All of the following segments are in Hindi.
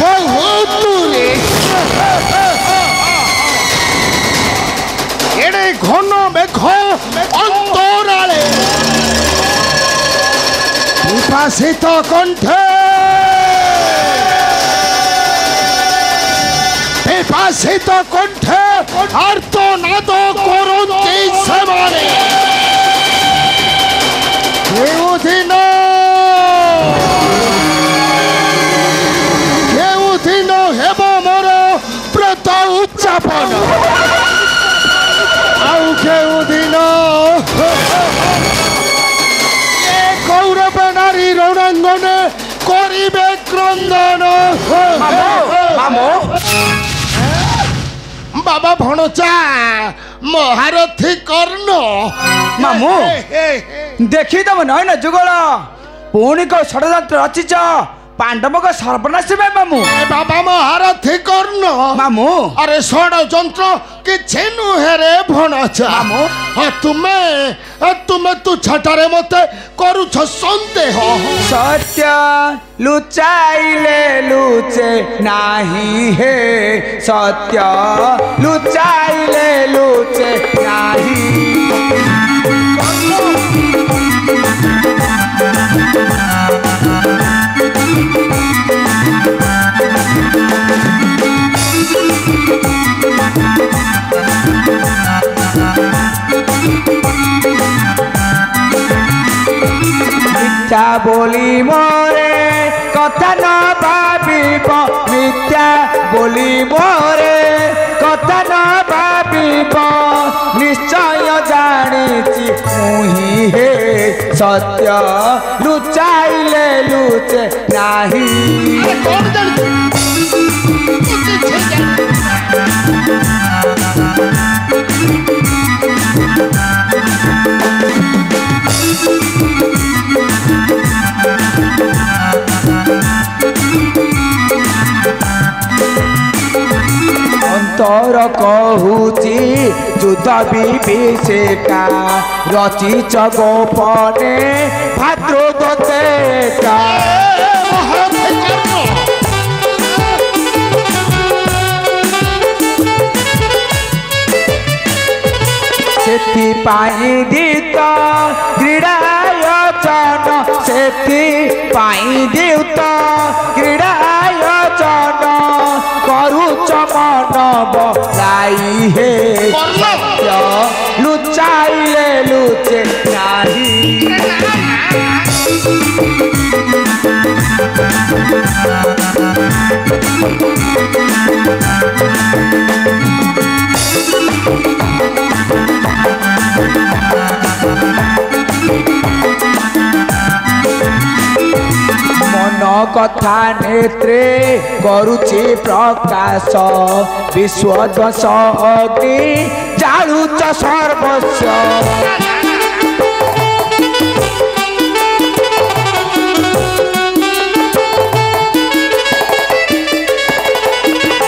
বহুতুরে এড়ে ঘন মেঘ অন্তরালে বিভাসিত কণ্ঠে বিভাসিত কণ্ঠে আর্তনাদ করন্তি সেমানে কেউদিন কেউদিন হেব মোর ব্রত উচ্চাপন আউ কেউদিন এ কৌরব নারী রণাঙ্গনে করিবে ক্রন্দন বাবা ভণচা মহারথী কর্ণ মামু দেখি তম নয়ন যুগল পুଣି କୋଉ ଷଡ଼ଯନ୍ତ୍ର ରଚିଛ ପାଣ୍ଡବଙ୍କ ସର୍ବନାଶ ପାଇଁ ମାମୁ ବାବା ମହାରଥୀ କର୍ଣ୍ଣ ମାମୁ ଆରେ ଷଡ଼ଯନ୍ତ୍ର କିଛି ନୁହେଁ ରେ ଭଣଚା ମାମୁ ତୁମେ ତୁମେ ତୁଚ୍ଛାଟାରେ ମତେ କରୁଛ ସନ୍ଦେହ ସତ୍ୟ ଲୁଚାଇଲେ ଲୁଚେ ନାହିଁ ହେ ସତ୍ୟ ଲୁଚାଇଲେ ଲୁଚେ ନାହିଁ মিথ্যা বলি মোরে কথা ন ভাবিব মিথ্যা বলি মোরে কথা ন ভাবিব নিশ্চয় জানিছি মুহি হে সত্য লুচাইলে লুচে নাহি অন্তর কহুচি যুদ্ধ বিভীষিকা রচিছ গোপনে ভাতৃদত্তেকা ସେଥିପାଇଁ ଦିତ କ୍ରୀଡ଼ାୟୋଜନ ସେଥିପାଇଁ ଦିତ କ୍ରୀଡ଼ାୟୋଜନ କରୁଛ ମନବ ଗାଇ ହେ ସତ୍ୟ ଲୁଚାଇଲେ ଲୁଚେ ନାହିଁ মন কথা নেত্রে করুছি প্রকাশ বিশ্বধ্বংস অগ্নি জালুচ সর্বস্ব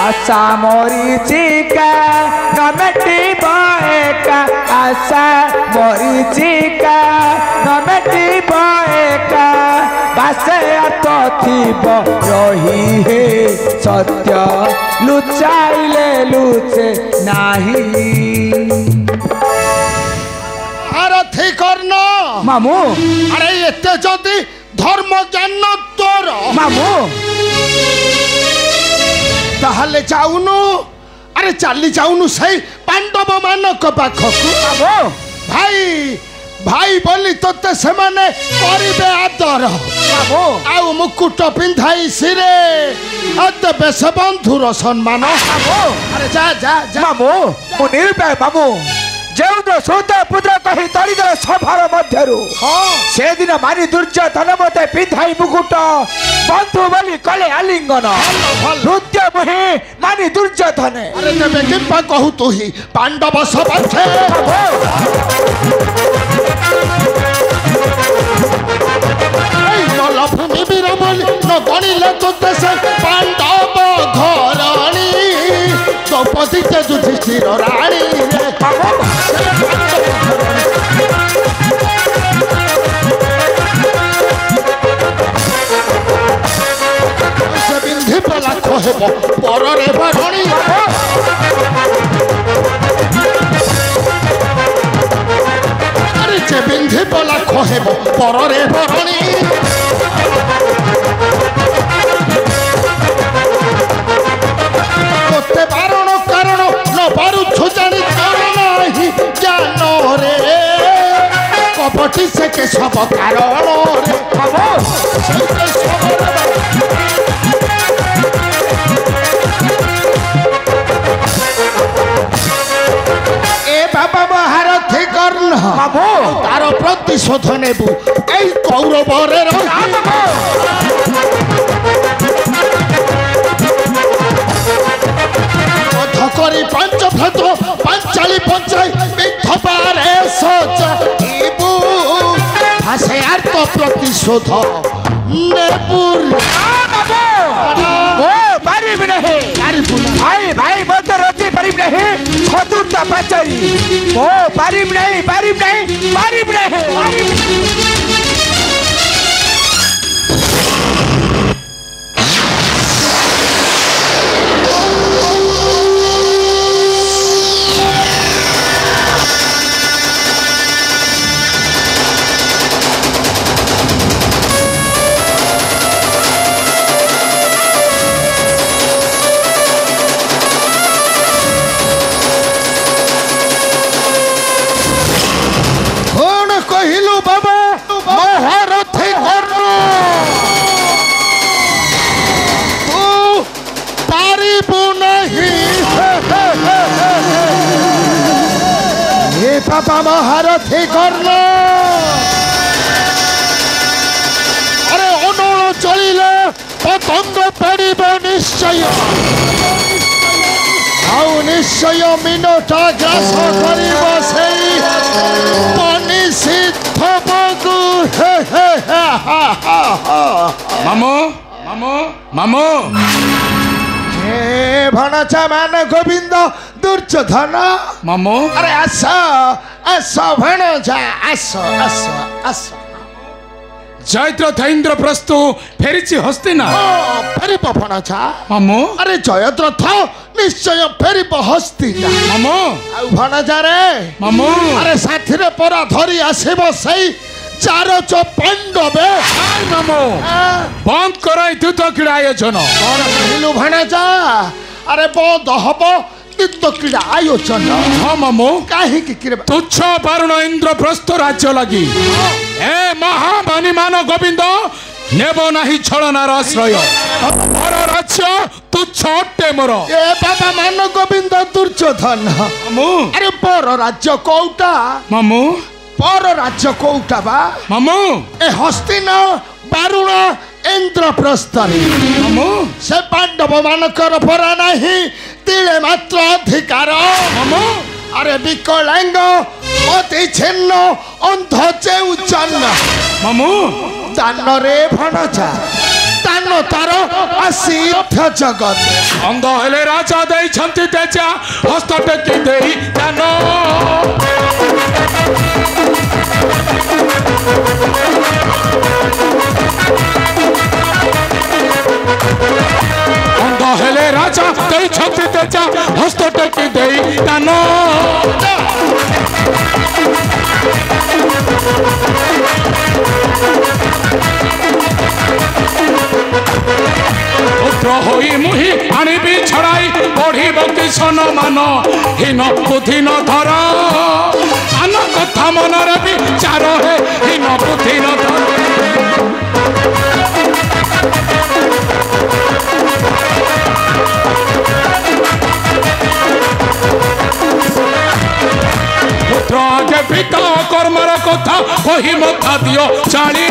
আশা মরিচিকা নমেটিব একা আশা মরিচিকা নমেটিব একা বাসে আত থিব রহি হে সত্য লুচাইলে লুচে নাহি মহারথী কর্ণ মামু আরে এতে যদি ধর্ম জ্ঞান তোর মামু তাহলে যাউনু আরে চালি যাউনু সেই পাণ্ডব মানক পাখকু মামু ভাই ভাই বলি তোতে সেমানে করিবে আদর মামু আউ মুকুট পিন্ধাই শিরে দেবে সে বন্ধুর সম্মান মামু আরে যা যা যা মামু মু নিরুপায় মামু যেউদ্র সৌত পুত্র কহি তরিদর সভার মধ্যরু সেদিন মারি দুর্যোধন মতে পিন্ধাই মুকুট বন্ধু বলি কলে আলিঙ্গন নৃত্য মুহি মানি দুর্যোধনে আরে তেবে কিম্পা কহু তুহি পাণ্ডব সপক্ষে এই নলভূমি বীরমণি নগণিলে তোতে সে পাণ্ডব ঘরণী দ্রৌপদীতে যুধিষ্ঠির রানী রে সে বিন্ধি পলাক कहब पररे भरणी अरे जे बिंधि बोला कहब पररे भरणी तोते बारण कारण न पारुछु जानी कारण ही ज्ञान रे कपटी से के सब कारण रे ए बाबा महारथी कर्ण तार प्रतिशोध नेबु ए कौरव रे करी पंच भ्रत पंचाली पंचाई मिथबारे सजाइबु भाषे आर्त प्रतिशोध नेबुर पारिब नहीं भाई भाई मत रति पारिब नहीं खतुरता पाचरी ओ पारिब नहीं पारिब नहीं पारिब नहीं कहिलु बाबा महारथी कर्ण तू पारिबु नहीं हे बाबा महारथी कर्ण अरे अनल चलिले पतंग पड़िब निश्चय आउ निश्चय मिनटा ग्रास करिब सेई सिद्ध बगु मामो मामो मामो हे भणचा मान गोविंद दुर्योधन मामो अरे आस आस भणजा आस आस आस जयद्र धैन्द्र प्रस्तु फेरिछि हस्तिना फेरिब भणजा मामो अरे जयद्रथ निश्चय फेरिब हस्तिना मामो आ भणजा रे मामो अरे साथीरे परा धरी आसीब सही चार चो पांडवे मामो बंद कराई द्रुत क्रीड़ा आयोजन कौन कहिलु भणजा अरे बंद हब द्रुत क्रीड़ा आयोजन हाँ मामो काहे की क्रीड़ा तुच्छ बारुण इंद्रप्रस्थ राज्य लगी ए महामानी मान गोविंद नेब नाही छलनार आश्रय मोर राज्य तुच्छ अट्टे मोर ए बाबा मान गोविंद दुर्योधन मामू अरे पर राज्य कोउटा मामू पर राज्य कोउटा बा मामू ए हस्तिन बारुण इंद्रप्रस्थ मामू से पांडव मानकर परा नाही तिले मात्र अधिकार मामू अरे विकलांग अति छिन्न अंध चेउचन्न मामू दान रे भणजा दान तार असिद्ध जगत अंध हेले राजा देई छंती तेजा हस्त टेकी देई दान अंध हेले राजा देई छंती तेजा हस्त टेकी देई दान पुत्र होई मुहि आनिबी छड़ाई बढ़िब किशन मान हीन बुद्धि न धर आन कथा मनरे विचार हे हीन बुद्धि न धर पुत्र आगे पिता कर्मर कथा कही मथा दियो जानी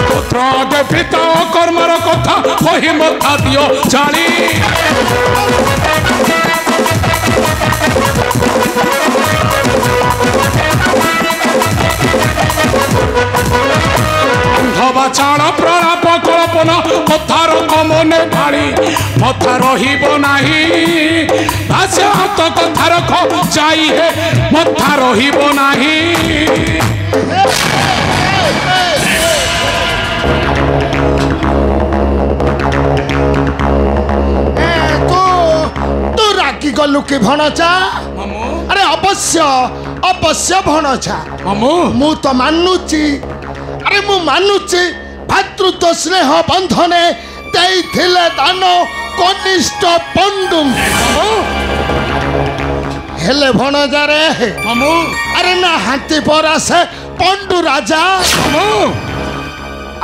पुत्र पिता कर्मर कथा कही मथा दियो जानी चाण प्रलाप कल्पना कथार कमने भाड़ी मथा रहिब नाही भाष्य हाथ कथा रख जाई है मथा ରହିବ ନାହିଁ। ତୁ ରାଗି ଗଲୁ କି ଭଣଜା? ଆରେ ଅବଶ୍ୟ ଅବଶ୍ୟ ଭଣଜା, ମୁଁ ତ ମାନୁଛି, ଆରେ ମୁଁ ମାନୁଛି ଭାତୃତ୍ୱ ସ୍ନେହ ବନ୍ଧନେ ଦେଇଥିଲେ ଦାନ କନିଷ୍ଠ ପଣ୍ଡୁ। ହେଲେ ଭଣଜାରେ ଆରେ ନା ହାତୀ ପରା ସେ ପଣ୍ଡୁ ରାଜା,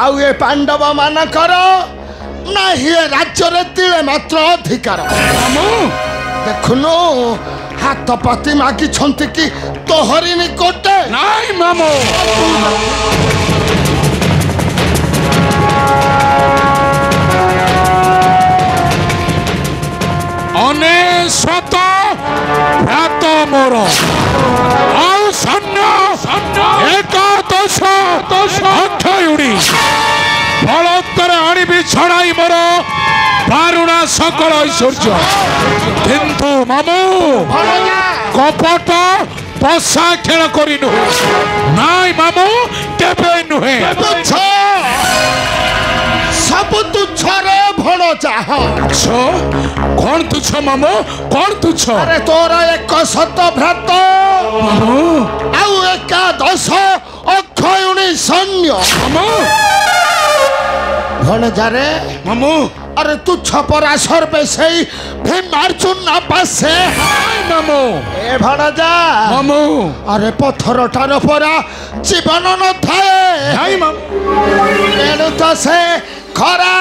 ଆଉ ଏ ପାଣ୍ଡବ ମାନଙ୍କର ନାହିଁ ଏ ରାଜ୍ୟରେ ତିଳେ ମାତ୍ର ଅଧିକାର। ଦେଖୁନୁ ହାତ ପାତି ମାଗିଛନ୍ତି କି ତୋହରି ନିକଟେ? ନାଇଁ ମାମୁ। ଅନେଶତ ଭ୍ରାତ ମୋର ଆଉ ସୈନ୍ୟ ଏକାଦଶ ଅକ୍ଷୟୁଡ଼ି ବଳତ୍କାରେ ଆଣିବି ଛଡ଼ାଇ ମୋର ବାରୁଣା ସକଳ ଐଶ୍ୱର୍ଯ୍ୟ। କିନ୍ତୁ ମାମୁ କପଟ ପଶା ଖେଳ କରି ନୁହେଁ। ନାଇଁ ମାମୁ, କେବେ ନୁହେଁ। ସବୁ ତୁଚ୍ଛରେ ଭଣଜା। କଣ ତୁଚ୍ଛ ମାମୁ? କଣ ତୁଚ୍ଛ? ଆରେ ତୋର 100 ଭ୍ରାତ ଆଉ ଏକାଦଶ ଅକ୍ଷୟୁଣି ସୈନ୍ୟ। ଭଣଜାରେ ମାମୁ আরে তুচ্ছ পরা সর্বে সেই ভীমার্জুন না পাশে মামু এ ভাড়াজা মামু আরে পথরটার পরা জীবন নথায়ে নাই মামু এনু তো সে খরা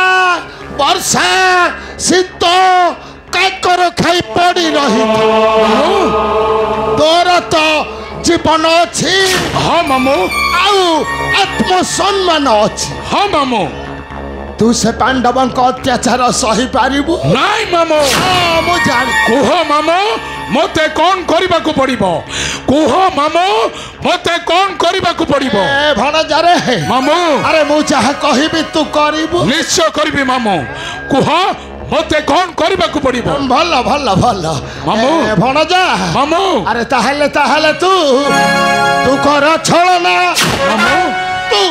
বর্ষা শীত কাকর খাই পড়ি রহি তোর তো জীবন অছি হ্যাঁ মামু আউ আত্মসম্মান অছি হ্যাঁ মামু तू से पांडवों को अत्याचार सही पारिबु नाई मामो मु जान कुह मामो मते कौन करिबा को पड़िबो कुह मामो मते कौन करिबा को पड़िबो ए भणजा रे मामो अरे मु चाह कहिबी तू करिबु निश्चय करिबी मामो कुह मते कौन करिबा को पड़िबो भलो भलो भलो मामो भणजा मामो अरे ताहले ताहले तू कर छलना मामो तू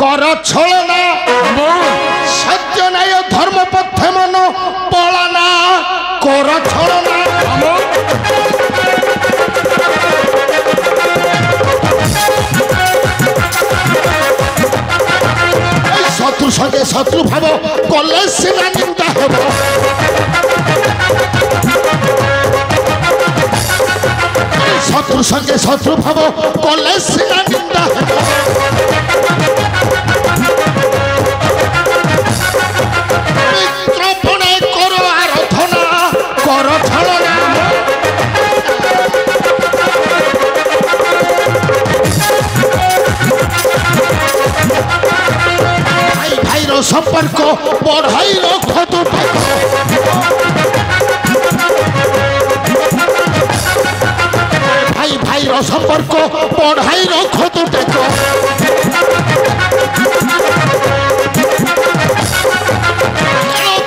कर छलना सत्य न्याय धर्म पथे मन पलाना कर छलना शत्रु संगे शत्रु भाव कले सीना निंदा हेब शत्रु संगे शत्रु भाव कले सीना निंदा हेब मित्रपणे कर आराधना कर छलना भाई भाई रो संपर्क बढ़ाई रख तू भाई भाई रो संपर्क बढ़ाई रख तू देखो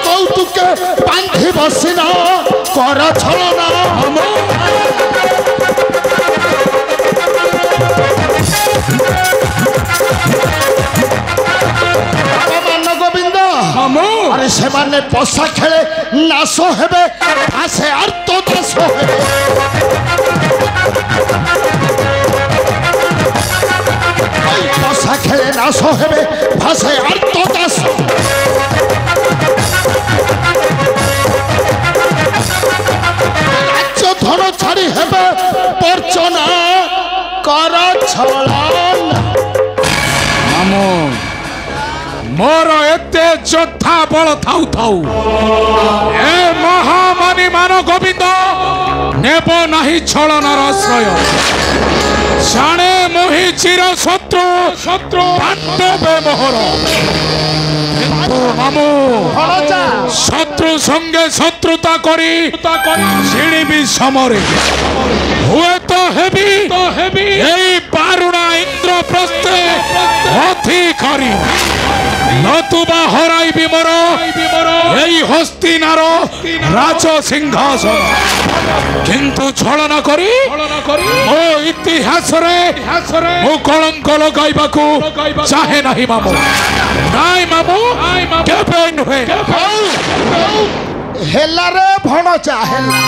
कौतुके बांधी बसिना कर छलना गोविंद अरे से माने पशा खेले नाश हेबे आसे अर्थ दास हेबे पशा खेले नाश हेबे भाषे अर्थ दास राज्य धन छाड़ी हेबे पर्चना कर छलन मामो मोर एते जोद्धा बल थाउ थाउ ए महामानी मान गोविंद नेब नाही छलनार आश्रय जाने मोहि चिर शत्रु शत्रु पांडवे मोहर मामू शत्रु संगे शत्रुता करी छिड़बी समरे हुए तो हेबी एई बारुणा इंद्रप्रस्थे अधिकारी नतुबा हराइबी मोर এই হস্তিনার রাজ সিংহাসন কিন্তু ছলনা করি ମୋ ଇତିହାସରେ ମୁଁ କଳଙ୍କ ଲଗାଇବାକୁ ଚାହେଁ ନାହିଁ ମାମୁଁ ନାଇଁ ମାମୁଁ କେବେ ନୁହେଁ ହେଲା ରେ ଭଣଚା ହେଲା